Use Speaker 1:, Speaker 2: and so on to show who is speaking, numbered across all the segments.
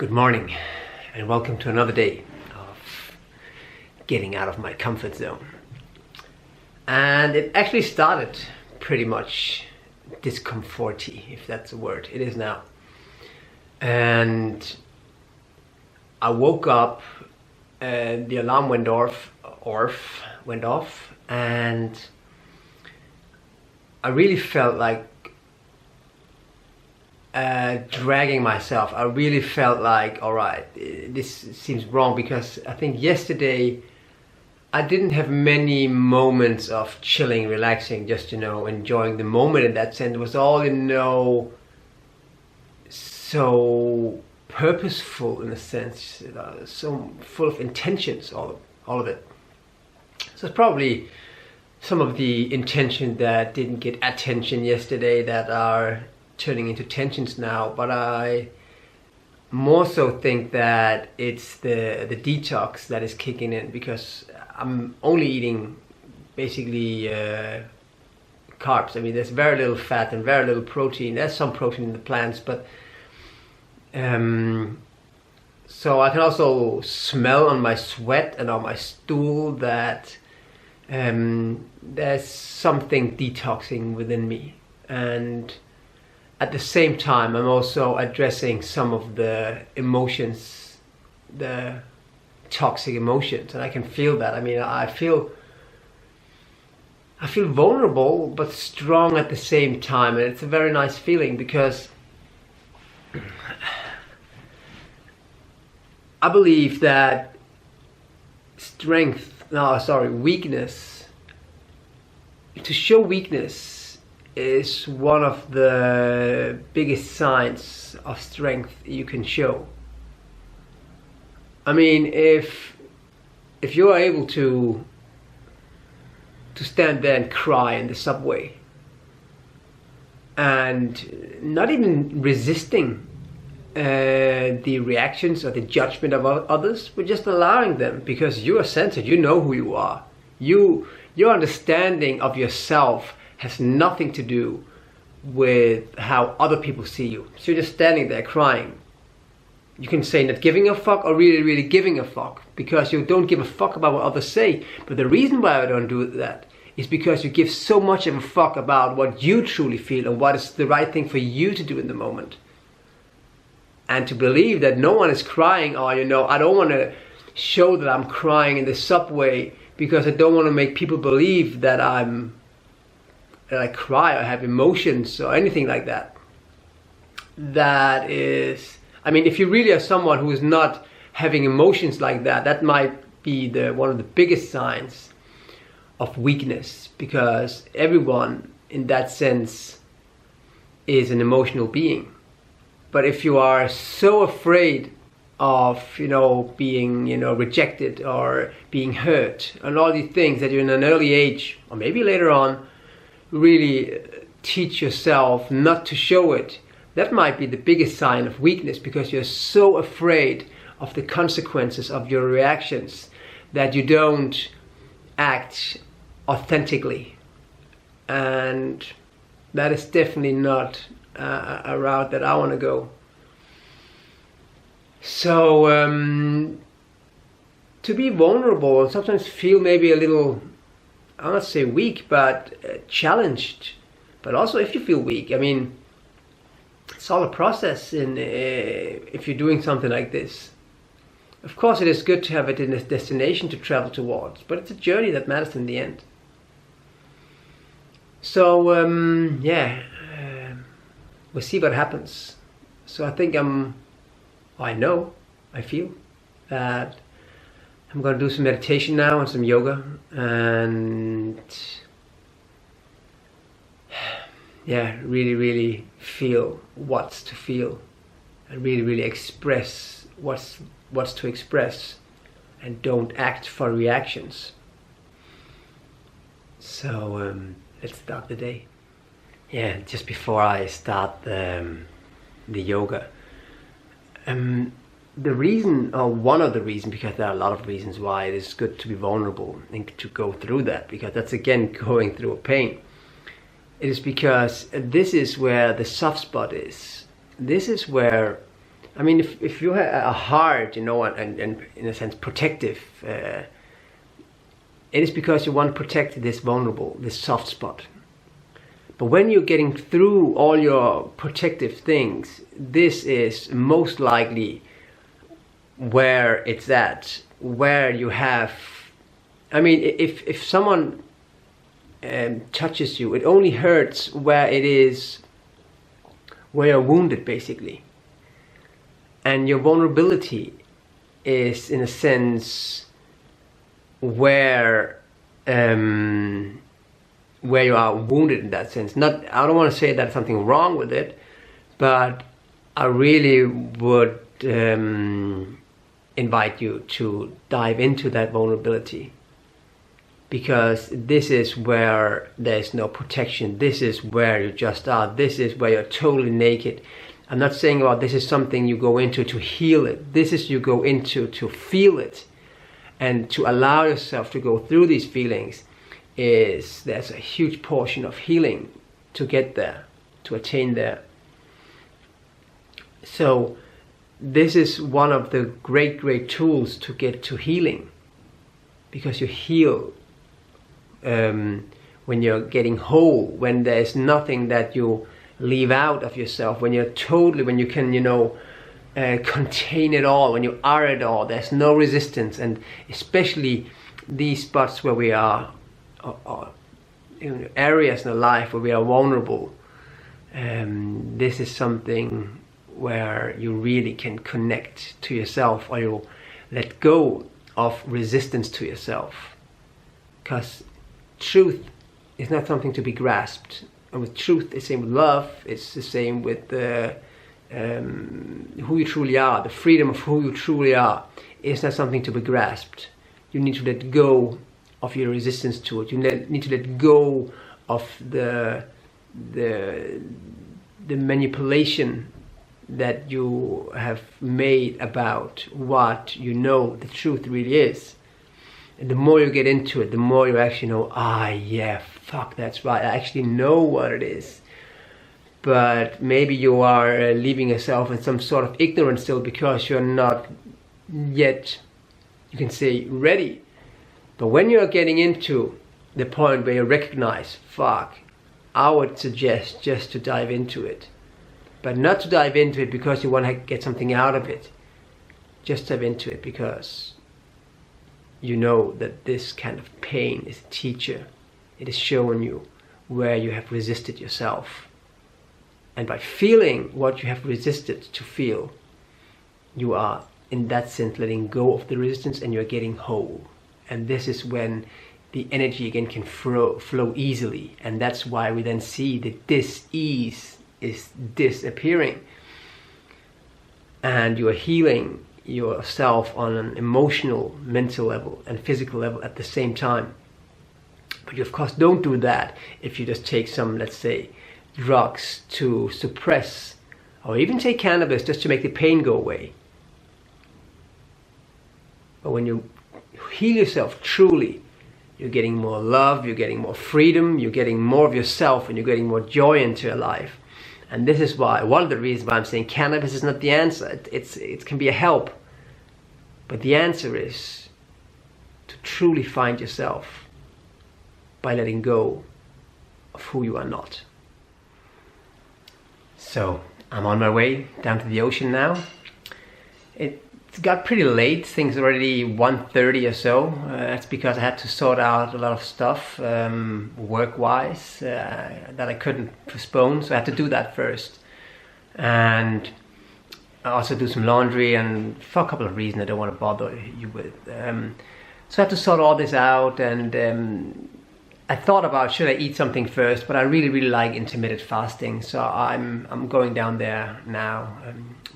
Speaker 1: Good morning and welcome to another day of getting out of my comfort zone. And it actually started pretty much discomforty, if that's a word. It is now. And I woke up and the alarm went off, and I really felt like dragging myself. I really felt like, all right, this seems wrong, because I think yesterday I didn't have many moments of chilling, relaxing, just, enjoying the moment in that sense. It was all, so purposeful in a sense, so full of intentions, all of it. So it's probably some of the intention that didn't get attention yesterday that are turning into tensions now, but I more so think that it's the detox that is kicking in, because I'm only eating basically carbs. I mean, there's very little fat and very little protein. There's some protein in the plants, but so I can also smell on my sweat and on my stool that there's something detoxing within me. And at the same time, I'm also addressing some of the emotions, the toxic emotions, and I can feel that. I mean, I feel vulnerable but strong at the same time, and it's a very nice feeling, because I believe that weakness, to show weakness is one of the biggest signs of strength you can show. I mean, if you are able to stand there and cry in the subway and not even resisting the reactions or the judgment of others, but just allowing them, because you are centered, you know who you are. Your understanding of yourself has nothing to do with how other people see you. So you're just standing there crying. You can say not giving a fuck or really, really giving a fuck, because you don't give a fuck about what others say. But the reason why I don't do that is because you give so much of a fuck about what you truly feel and what is the right thing for you to do in the moment. And to believe that no one is crying, or I don't want to show that I'm crying in the subway because I don't want to make people believe that I cry or have emotions or anything like that. That is, I mean, if you really are someone who is not having emotions like that, that might be one of the biggest signs of weakness, because everyone in that sense is an emotional being. But if you are so afraid of, being, rejected or being hurt and all these things, that you're in an early age, or maybe later on, really teach yourself not to show it, that might be the biggest sign of weakness, because you're so afraid of the consequences of your reactions that you don't act authentically. And that is definitely not a route that I want to go. So to be vulnerable and sometimes feel maybe a little, I'll not say weak, but challenged. But also, if you feel weak, I mean, it's all a process if you're doing something like this. Of course, it is good to have a destination to travel towards, but it's a journey that matters in the end. So, we'll see what happens. So I think I feel that I'm going to do some meditation now and some yoga, and really, really feel what's to feel, and really, really express what's to express, and don't act for reactions. So let's start the day. Yeah, just before I start the yoga, the reason, or one of the reasons, because there are a lot of reasons why it is good to be vulnerable and to go through that, because that's again going through a pain. It is because this is where the soft spot is. This is where I mean, if you have a heart, you know, and in a sense protective, it is because you want to protect this vulnerable, this soft spot. But when you're getting through all your protective things, this is most likely where it's at, where you have, I mean, if someone touches you, it only hurts where it is, where you're wounded, basically. And your vulnerability is, in a sense, where you are wounded in that sense. Not, I don't want to say that there's something wrong with it, but I really would invite you to dive into that vulnerability, because this is where there's no protection. This is where you just are. This is where you're totally naked. I'm not saying about this is something you go into to heal it. This is you go into to feel it, and to allow yourself to go through these feelings. There's a huge portion of healing to get there, to attain there. So this is one of the great tools to get to healing, because you heal when you're getting whole, when there's nothing that you leave out of yourself, when you can, you know, contain it all, when you are it all, there's no resistance. And especially these spots where we are, areas in our life where we are vulnerable, this is something where you really can connect to yourself, or you let go of resistance to yourself. Because truth is not something to be grasped. And with truth, it's the same with love, it's the same with who you truly are, the freedom of who you truly are. It's not something to be grasped. You need to let go of your resistance to it. You need to let go of the manipulation that you have made about what you know the truth really is. And the more you get into it, the more you actually know, yeah, fuck, that's right, I actually know what it is. But maybe you are leaving yourself in some sort of ignorance still, because you're not yet, you can say, ready. But when you're getting into the point where you recognize, fuck, I would suggest just to dive into it. But not to dive into it because you want to get something out of it. Just dive into it because you know that this kind of pain is a teacher. It is showing you where you have resisted yourself. And by feeling what you have resisted to feel, you are, in that sense, letting go of the resistance, and you're getting whole. And this is when the energy again can flow easily. And that's why we then see that this ease is disappearing. And you are healing yourself on an emotional, mental level and physical level at the same time. But you of course don't do that if you just take some, let's say, drugs to suppress, or even take cannabis just to make the pain go away. But when you heal yourself truly, you're getting more love, you're getting more freedom, you're getting more of yourself, and you're getting more joy into your life. And this is why, one of the reasons why I'm saying cannabis is not the answer. It can be a help. But the answer is to truly find yourself by letting go of who you are not. So I'm on my way down to the ocean now. It's got pretty late. Things already 1:30 or so. That's because I had to sort out a lot of stuff work-wise that I couldn't postpone. So I had to do that first. And I also do some laundry, and for a couple of reasons I don't want to bother you with. So I had to sort all this out, and I thought about, should I eat something first? But I really like intermittent fasting, so I'm going down there now.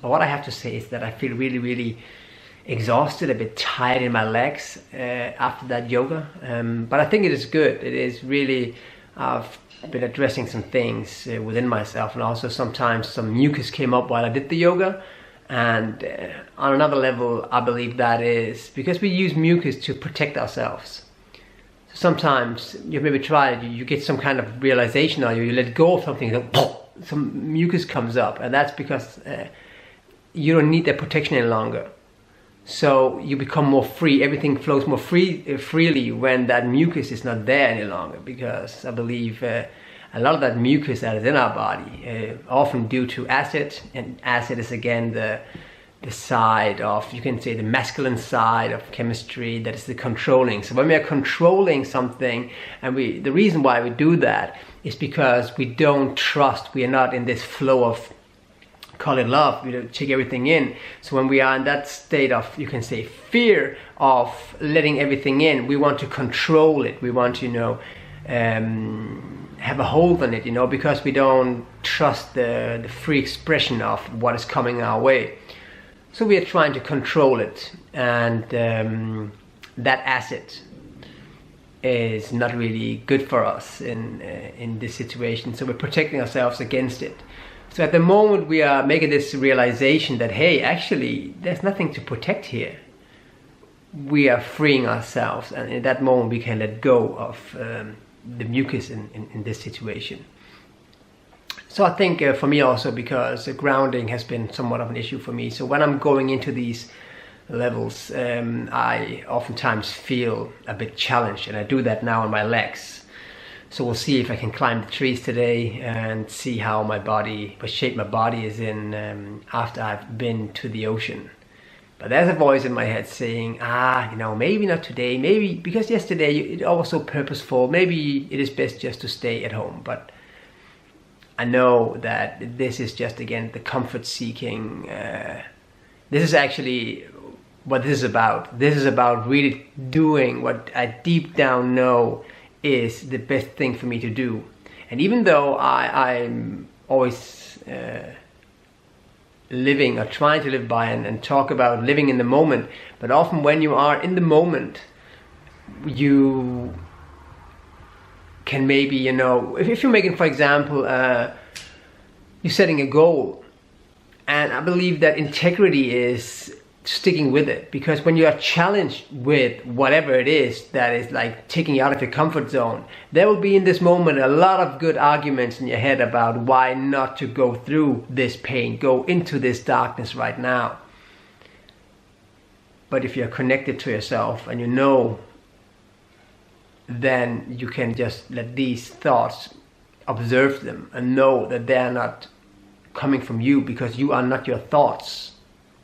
Speaker 1: But what I have to say is that I feel really exhausted, a bit tired in my legs after that yoga. But I think it is good. It is really, I've been addressing some things within myself, and also sometimes some mucus came up while I did the yoga. And on another level, I believe that is because we use mucus to protect ourselves. Sometimes you've maybe tried it, you get some kind of realization, or you let go of something, some mucus comes up, and that's because you don't need that protection any longer. So you become more free. Everything flows more freely when that mucus is not there any longer, because I believe a lot of that mucus that is in our body, often due to acid, and acid is again the side of, you can say, the masculine side of chemistry, that is the controlling. So when we are controlling something, and the reason why we do that is because we don't trust, we are not in this flow of, call it love, we don't take everything in. So when we are in that state of, you can say, fear of letting everything in, we want to control it, we want to, you know, have a hold on it, you know, because we don't trust the free expression of what is coming our way. So we are trying to control it, and that acid is not really good for us in this situation. So we're protecting ourselves against it. So at the moment we are making this realization that, hey, actually there's nothing to protect here. We are freeing ourselves, and in that moment we can let go of the mucus in this situation. So I think for me also, because grounding has been somewhat of an issue for me. So when I'm going into these levels, I oftentimes feel a bit challenged, and I do that now on my legs. So we'll see if I can climb the trees today and see how my body, what shape my body is in after I've been to the ocean. But there's a voice in my head saying, you know, maybe not today, maybe because yesterday it was so purposeful, maybe it is best just to stay at home. But I know that this is just, again, the comfort seeking. This is actually what this is about. This is about really doing what I deep down know is the best thing for me to do. And even though I'm always living or trying to live by and talk about living in the moment, but often when you are in the moment, you can maybe, you know, if you're making, for example, you're setting a goal, and I believe that integrity is sticking with it, because when you are challenged with whatever it is that is like taking you out of your comfort zone, there will be in this moment a lot of good arguments in your head about why not to go through this pain, go into this darkness right now. But if you're connected to yourself and you know, then you can just let these thoughts, observe them, and know that they're not coming from you, because you are not your thoughts.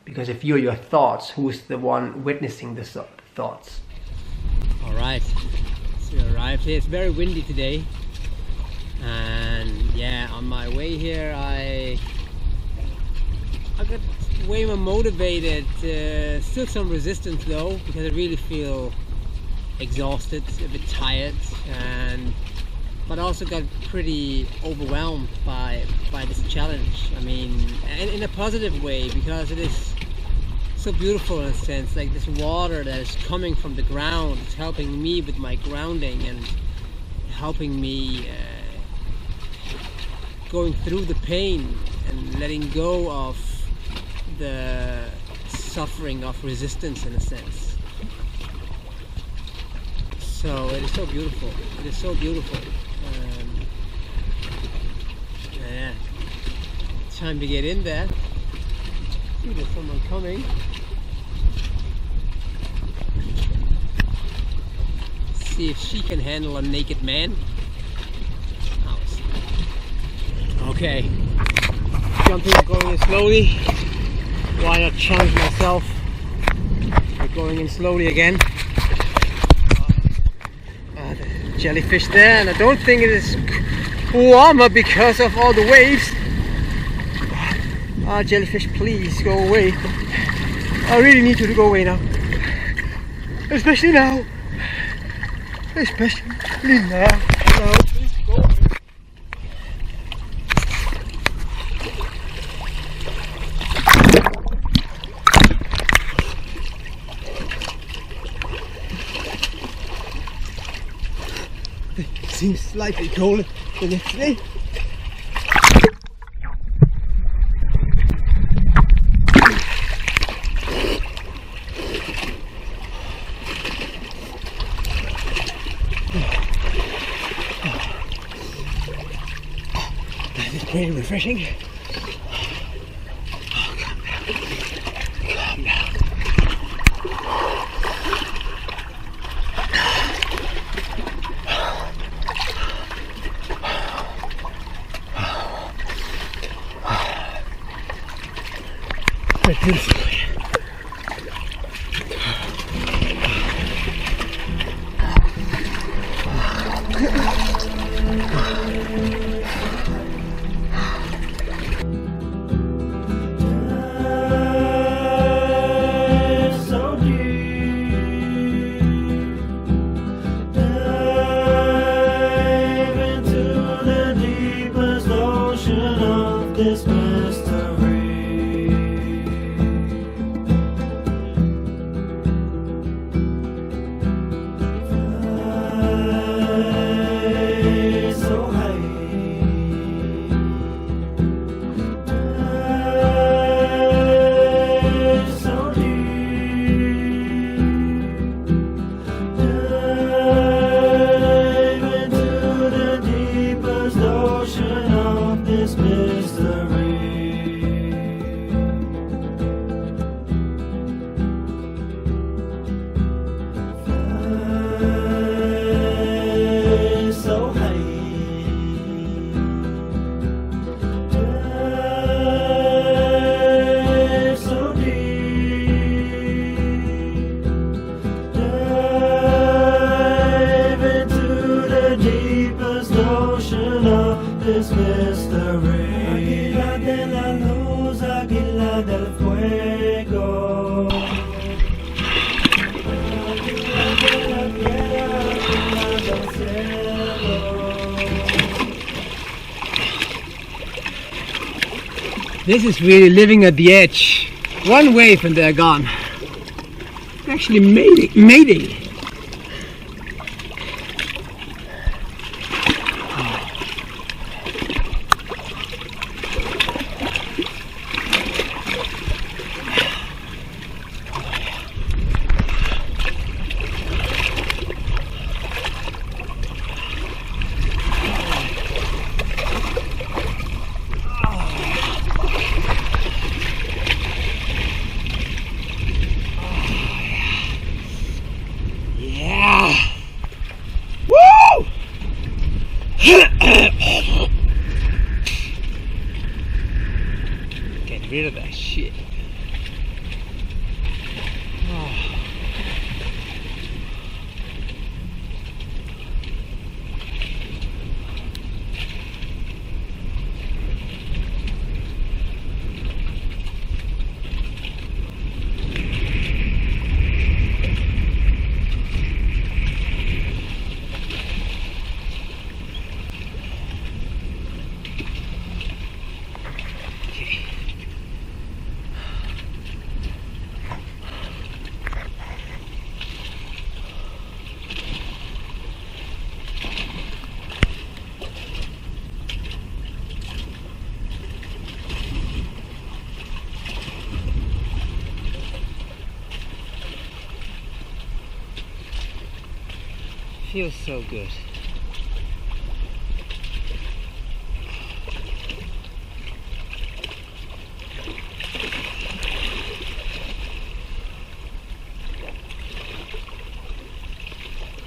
Speaker 1: Because if you're your thoughts, who's the one witnessing the thoughts?
Speaker 2: All right, so we arrived here. It's very windy today, and yeah, on my way here I got way more motivated. Still some resistance though, because I really feel exhausted, a bit tired, but also got pretty overwhelmed by this challenge. I mean, in a positive way, because it is so beautiful in a sense. Like this water that is coming from the ground is helping me with my grounding and helping me going through the pain and letting go of the suffering of resistance in a sense. So it is so beautiful. It is so beautiful. Yeah, time to get in there. See, there's someone coming. See if she can handle a naked man. Okay, jumping, going in slowly. Why not challenge myself by going in slowly again? The jellyfish there, and I don't think it is warmer because of all the waves. Jellyfish, please go away. I really need you to go away now. Especially now. Especially now. No, please go away. It seems slightly colder than yesterday. That is pretty refreshing. Oh, God.
Speaker 1: Let's do this.
Speaker 3: This mystery. Fly so high, dive so deep, dive into the deepest ocean of this mystery. Fly so high, dive so deep, dive into the deepest ocean of this mystery. Aguila de la luz, Aguila del fuego, Aguila de la tierra, Aguila del cielo.
Speaker 1: This is really living at the edge. One wave and they're gone. Actually mating. Get rid of that shit. Feels so good.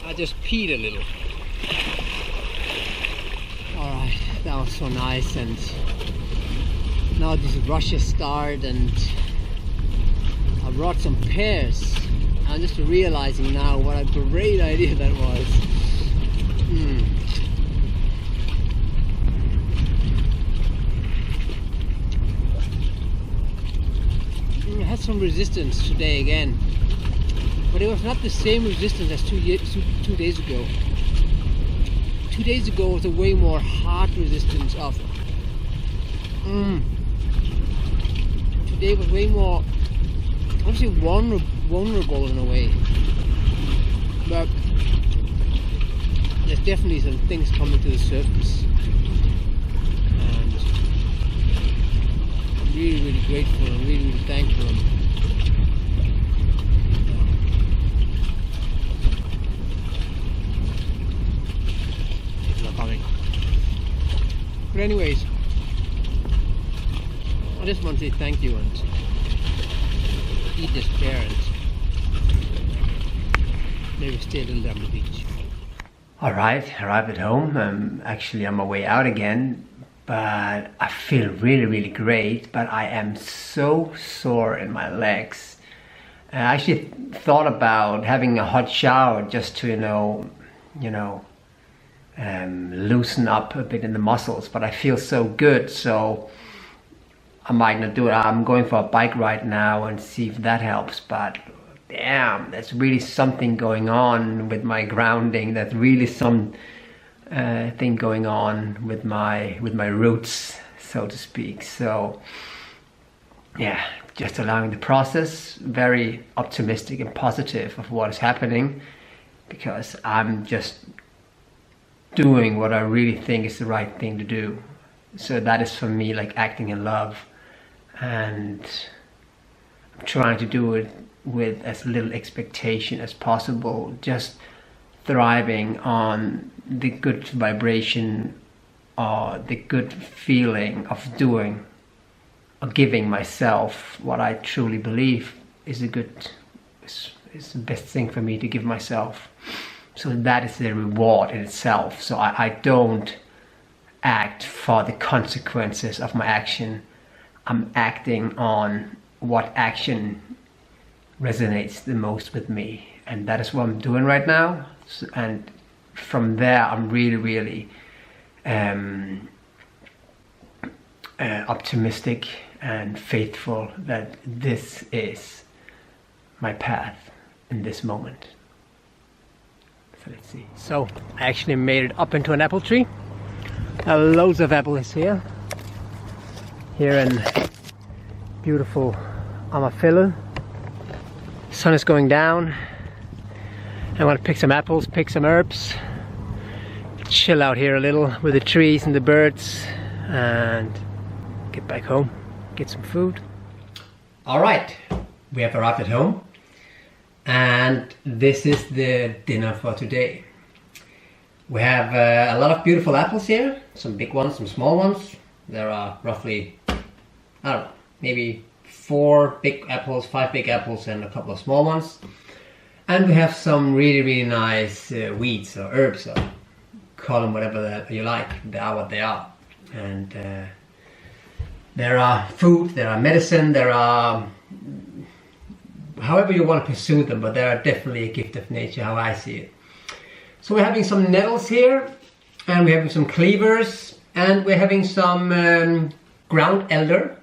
Speaker 1: I just peed a little. Alright, that was so nice, and now these rushes start, and I brought some pears. I'm just realizing now what a great idea that was. I had some resistance today again, but it was not the same resistance as 2 days ago. 2 days ago was a way more hard resistance of. Today was way more, obviously vulnerable in a way, but there's definitely some things coming to the surface, and I'm really, really grateful and really, really thankful. People are coming. But anyways, I just want to say thank you and eat this pear and maybe stay a little down the beach. Alright, arrived at home. I'm actually on my way out again, but I feel really great, but I am so sore in my legs. I actually thought about having a hot shower just to, loosen up a bit in the muscles, but I feel so good, so I might not do it. I'm going for a bike ride now and see if that helps, but damn, there's really something going on with my grounding. There's really some thing going on with my roots, so to speak. So yeah, just allowing the process, very optimistic and positive of what is happening, because I'm just doing what I really think is the right thing to do. So that is for me like acting in love, and I'm trying to do it with as little expectation as possible, just thriving on the good vibration or the good feeling of doing or giving myself what I truly believe is the best thing for me to give myself. So that is the reward in itself. So I don't act for the consequences of my action. I'm acting on what action resonates the most with me, and that is what I'm doing right now. And from there I'm really optimistic and faithful that this is my path in this moment. So let's see. So I actually made it up into an apple tree. Loads of apples here in beautiful Amafilla. Sun is going down. I want to pick some apples, pick some herbs, chill out here a little with the trees and the birds, and get back home, get some food. All right, we have arrived at home, and this is the dinner for today. We have a lot of beautiful apples here, some big ones, some small ones. There are roughly, I don't know, maybe 4 big apples, 5 big apples, and a couple of small ones. And we have some really nice weeds or herbs, or call them whatever you like. They are what they are. And there are food, there are medicine, there are however you want to pursue them, but they are definitely a gift of nature, how I see it. So we're having some nettles here, and we're having some cleavers, and we're having some ground elder,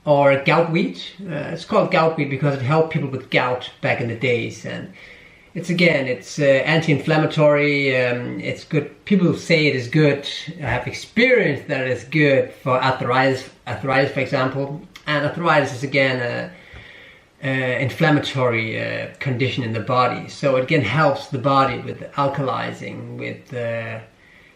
Speaker 1: or gout wheat. It's called gout wheat because it helped people with gout back in the days, and it's anti-inflammatory. It's good. People say it is good. I have experienced that it is good for arthritis, for example. And arthritis is again an inflammatory condition in the body. So it again helps the body with alkalizing,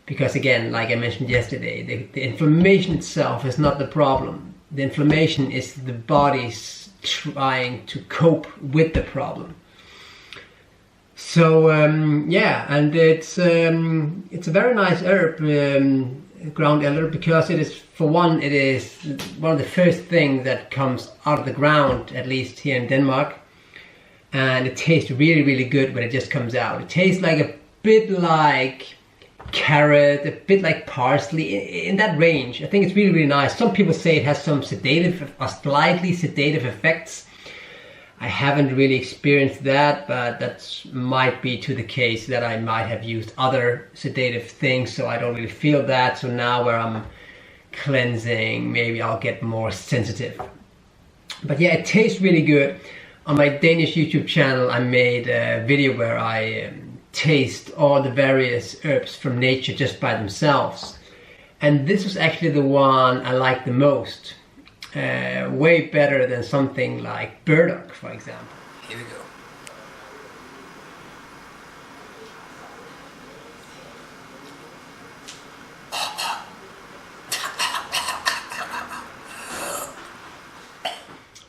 Speaker 1: because again, like I mentioned yesterday, the inflammation itself is not the problem. The inflammation is the body's trying to cope with the problem. So yeah, and it's a very nice herb, ground elder, because it is, for one, it is one of the first things that comes out of the ground, at least here in Denmark, and it tastes really good when it just comes out. It tastes like a bit like carrot, a bit like parsley, in that range. I think it's really nice. Some people say it has some sedative or slightly sedative effects. I haven't really experienced that, but that might be to the case that I might have used other sedative things, so I don't really feel that. So now where I'm cleansing, maybe I'll get more sensitive. But yeah, it tastes really good. On my Danish YouTube channel, I made a video where I taste all the various herbs from nature just by themselves, and this was actually the one I liked the most. Way better than something like burdock, for example. Here we go.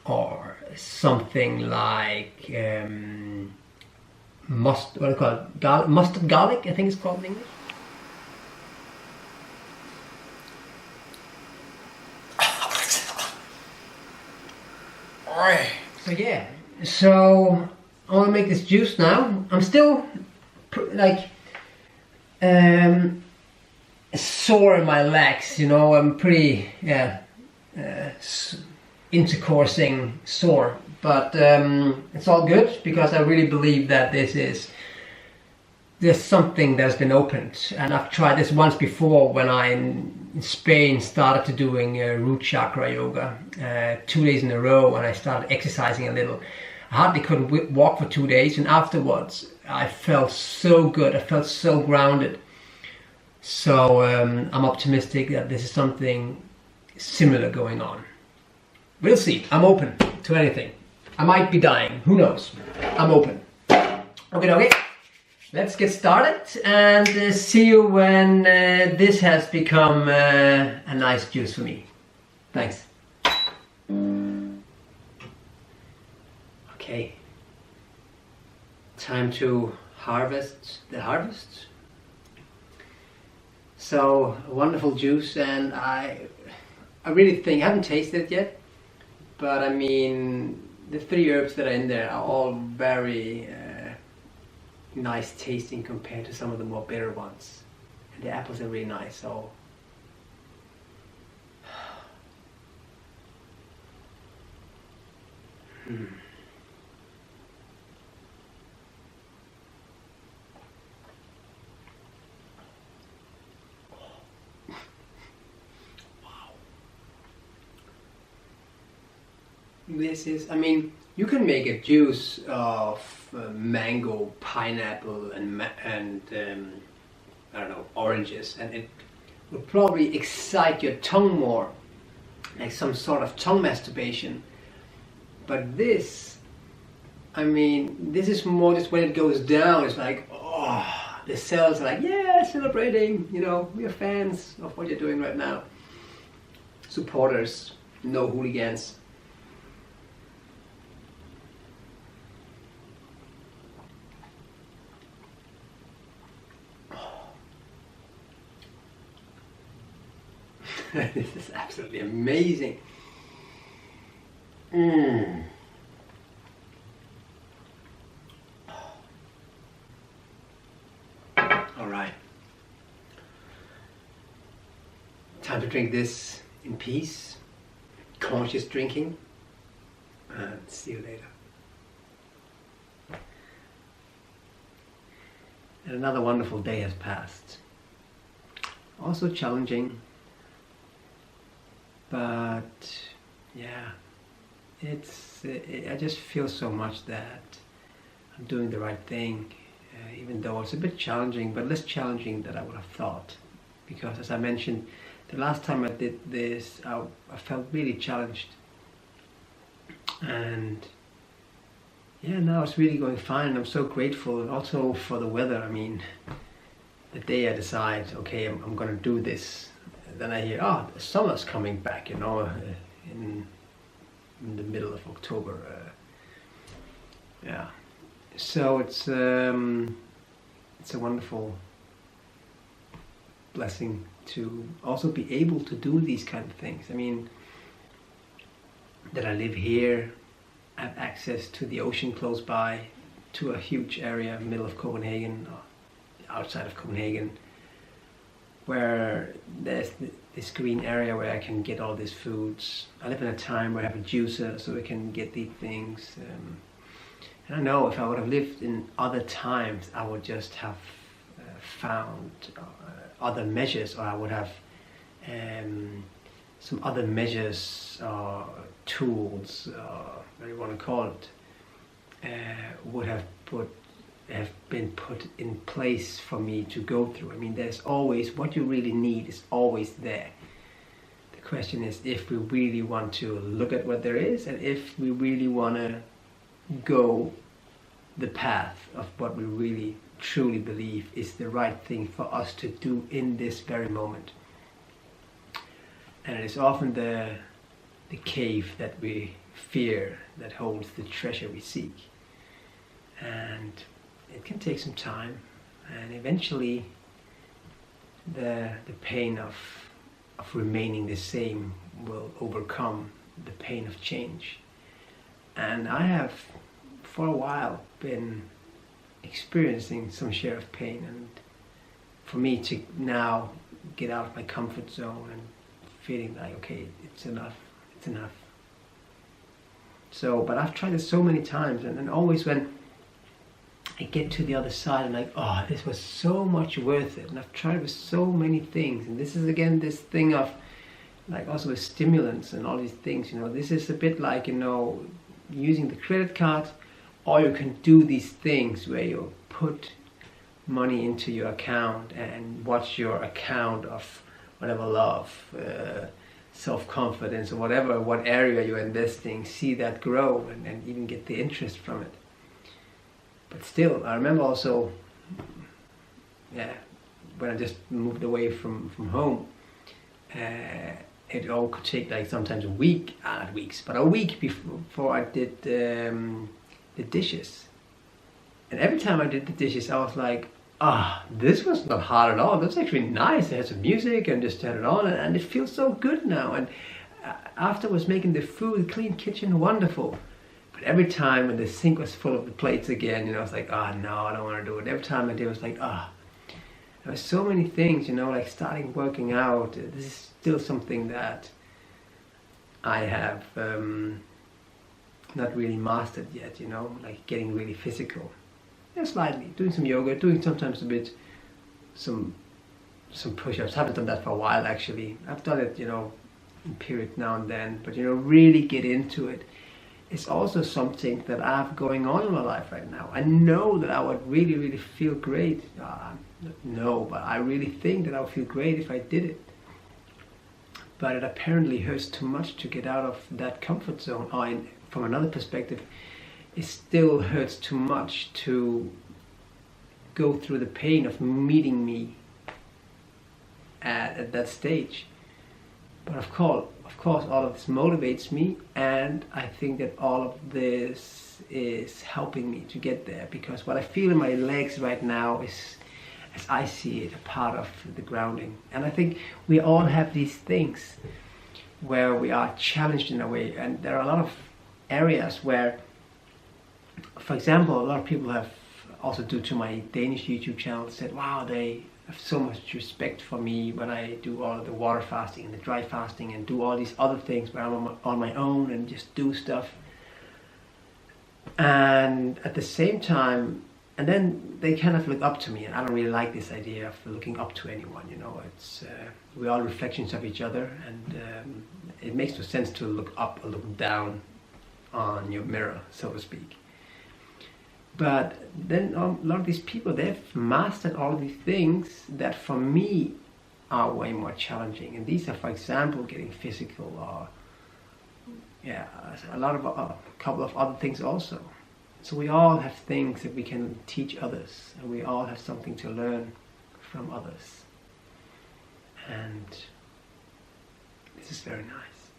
Speaker 1: Or something like mustard garlic, I think it's called in English. So yeah, so I want to make this juice now. I'm still like sore in my legs. You know, I'm pretty intercoursing sore, but it's all good because I really believe that there's something that's been opened, and I've tried this once before when I in Spain started to doing root chakra yoga 2 days in a row, and I started exercising a little. I hardly couldn't walk for 2 days, and afterwards I felt so good. I felt so grounded. So I'm optimistic that this is something similar going on. We'll see. I'm open to anything. I might be dying. Who knows? I'm open. Okay. Let's get started and see you when this has become a nice juice for me. Thanks. Okay. Time to harvest the harvest. So, a wonderful juice, and I really think, I haven't tasted it yet, but I mean, the 3 herbs that are in there are all very nice tasting compared to some of the more bitter ones. And the apples are really nice, so. This is, I mean, you can make a juice of mango, pineapple, and I don't know, oranges, and it would probably excite your tongue more, like some sort of tongue masturbation. But this, I mean, this is more just when it goes down, it's like, oh, the cells are like, yeah, celebrating, you know, we're fans of what you're doing right now. Supporters, no hooligans. This is absolutely amazing. All right. Time to drink this in peace, conscious drinking, and see you later. And another wonderful day has passed. Also challenging. But yeah, I just feel so much that I'm doing the right thing, even though it's a bit challenging, but less challenging than I would have thought. Because as I mentioned, the last time I did this, I felt really challenged. And yeah, now it's really going fine. I'm so grateful, and also for the weather. I mean, the day I decide, okay, I'm gonna do this, then I hear, oh, the summer's coming back, you know, in the middle of October. Yeah, so it's a wonderful blessing to also be able to do these kind of things. I mean, that I live here, I have access to the ocean close by, to a huge area, middle of Copenhagen, or outside of Copenhagen, where there's this green area where I can get all these foods. I live in a time where I have a juicer, so I can get these things. And I know if I would have lived in other times, I would just have found other measures, or I would have some other measures or tools, what you want to call it, would have been put in place for me to go through. I mean, there's always, what you really need is always there. The question is if we really want to look at what there is, and if we really want to go the path of what we really truly believe is the right thing for us to do in this very moment. And it is often the cave that we fear that holds the treasure we seek. And it can take some time, and eventually the pain of remaining the same will overcome the pain of change. And I have for a while been experiencing some share of pain, and for me to now get out of my comfort zone and feeling like, okay, it's enough, it's enough. So, but I've tried it so many times, and always when I get to the other side, I'm like, oh, this was so much worth it. And I've tried with so many things. And this is again this thing of, like, also with stimulants and all these things, you know, this is a bit like, you know, using the credit card, or you can do these things where you put money into your account and watch your account of whatever love, self-confidence, or whatever, what area you're investing, see that grow and even get the interest from it. But still, I remember also, yeah, when I just moved away from home, it all could take like sometimes a week, not weeks, but a week before I did the dishes. And every time I did the dishes, I was like, this was not hard at all. That's actually nice. I had some music and just had it on, and it feels so good now. And afterwards, making the food, clean kitchen, wonderful. But every time when the sink was full of the plates again, you know, I was like, no, I don't want to do it. Every time I did, it was like, there were so many things, you know, like starting working out. This is still something that I have not really mastered yet, you know, like getting really physical. Yeah, slightly. Doing some yoga, doing sometimes a bit, some push-ups. Haven't done that for a while, actually. I've done it, you know, in periods now and then, but, you know, really get into it. It's also something that I have going on in my life right now. I know that I would really, really feel great. No, but I really think that I would feel great if I did it. But it apparently hurts too much to get out of that comfort zone. Or from another perspective, it still hurts too much to go through the pain of meeting me at that stage. But of course, all of this motivates me, and I think that all of this is helping me to get there, because what I feel in my legs right now is, as I see it, a part of the grounding. And I think we all have these things where we are challenged in a way, and there are a lot of areas where, for example, a lot of people have, also due to my Danish YouTube channel, said, wow, they have so much respect for me when I do all of the water fasting and the dry fasting and do all these other things where I'm on my own and just do stuff. And at the same time, and then they kind of look up to me, and I don't really like this idea of looking up to anyone, you know. It's we're all reflections of each other, and it makes no sense to look up or look down on your mirror, so to speak. But then a lot of these people, they've mastered all of these things that for me are way more challenging. And these are, for example, getting physical, or yeah, a couple of other things also. So we all have things that we can teach others, and we all have something to learn from others. And this is very nice.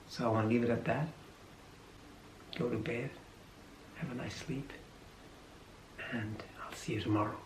Speaker 1: So I want to leave it at that. Go to bed. Have a nice sleep, and I'll see you tomorrow.